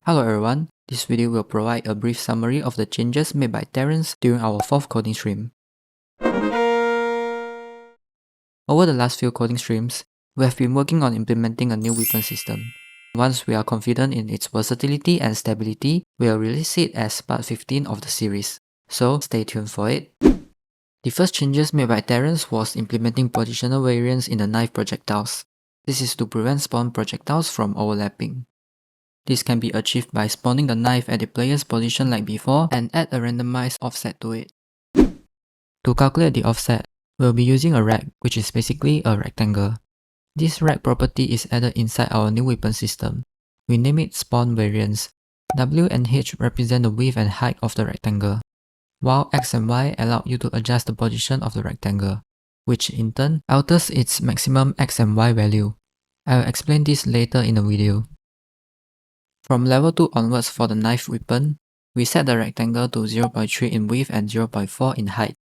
Hello everyone, this video will provide a brief summary of the changes made by Terence during our 4th coding stream. Over the last few coding streams, we have been working on implementing a new weapon system. Once we are confident in its versatility and stability, we will release it as part 15 of the series, so stay tuned for it. The first changes made by Terence was implementing positional variance in the knife projectiles. This is to prevent spawn projectiles from overlapping. This can be achieved by spawning the knife at the player's position like before and add a randomized offset to it. To calculate the offset, we'll be using a rect, which is basically a rectangle. This rect property is added inside our new weapon system. We name it spawn variance. W and H represent the width and height of the rectangle, while X and Y allow you to adjust the position of the rectangle, which in turn alters its maximum X and Y value. I will explain this later in the video. From level 2 onwards for the knife weapon, we set the rectangle to 0.3 in width and 0.4 in height.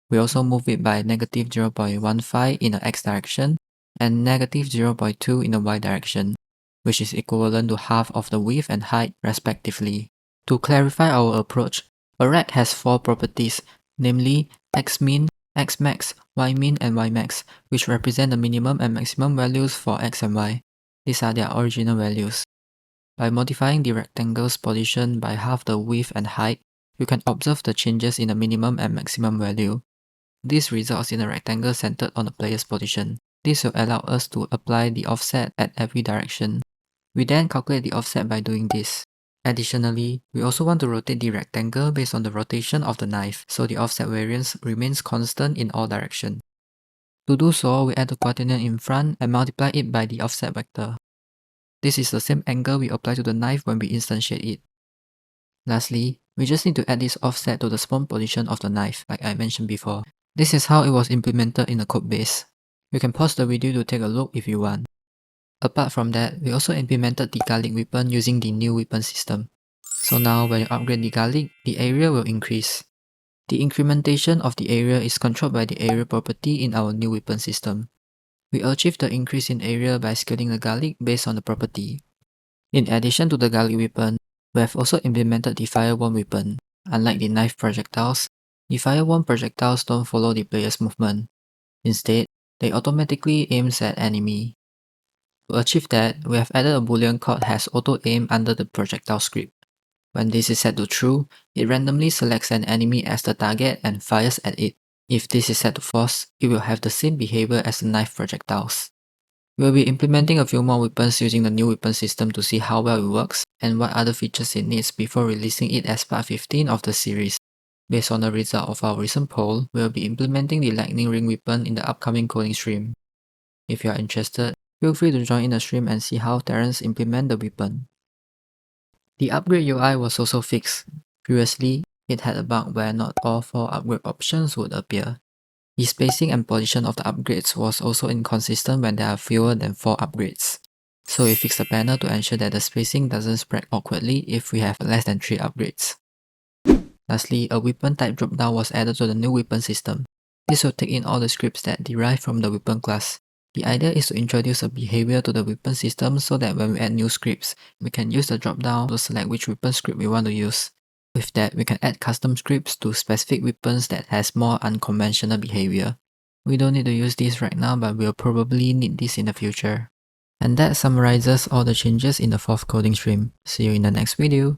We also move it by negative 0.15 in the X direction and negative 0.2 in the Y direction, which is equivalent to half of the width and height respectively. To clarify our approach, a rect has 4 properties, namely Xmin, Xmax, Ymin and Ymax, which represent the minimum and maximum values for X and Y. These are their original values. By modifying the rectangle's position by half the width and height, you can observe the changes in the minimum and maximum value. This results in a rectangle centered on the player's position. This will allow us to apply the offset at every direction. We then calculate the offset by doing this. Additionally, we also want to rotate the rectangle based on the rotation of the knife, so the offset variance remains constant in all directions. To do so, we add the quaternion in front and multiply it by the offset vector. This is the same angle we apply to the knife when we instantiate it. Lastly, we just need to add this offset to the spawn position of the knife, like I mentioned before. This is how it was implemented in the codebase. You can pause the video to take a look if you want. Apart from that, we also implemented the garlic weapon using the new weapon system. So now when you upgrade the garlic, the area will increase. The incrementation of the area is controlled by the area property in our new weapon system. We achieve the increase in area by scaling the garlic based on the property. In addition to the garlic weapon, we have also implemented the fireworm weapon. Unlike the knife projectiles, the fireworm projectiles don't follow the player's movement. Instead, they automatically aim at enemy. To achieve that, we have added a boolean called has auto aim under the projectile script. When this is set to true, it randomly selects an enemy as the target and fires at it. If this is set to false, it will have the same behavior as the knife projectiles. We will be implementing a few more weapons using the new weapon system to see how well it works and what other features it needs before releasing it as part 15 of the series. Based on the result of our recent poll, we will be implementing the lightning ring weapon in the upcoming coding stream. If you are interested, feel free to join in the stream and see how Terence implement the weapon. The upgrade UI was also fixed. Previously, it had a bug where not all 4 upgrade options would appear. The spacing and position of the upgrades was also inconsistent when there are fewer than 4 upgrades. So we fixed the panel to ensure that the spacing doesn't spread awkwardly if we have less than 3 upgrades. Lastly, a weapon type dropdown was added to the new weapon system. This will take in all the scripts that derive from the weapon class. The idea is to introduce a behavior to the weapon system so that when we add new scripts, we can use the dropdown to select which weapon script we want to use. With that, we can add custom scripts to specific weapons that has more unconventional behavior. We don't need to use this right now, but we'll probably need this in the future. And that summarizes all the changes in the 4th coding stream. See you in the next video.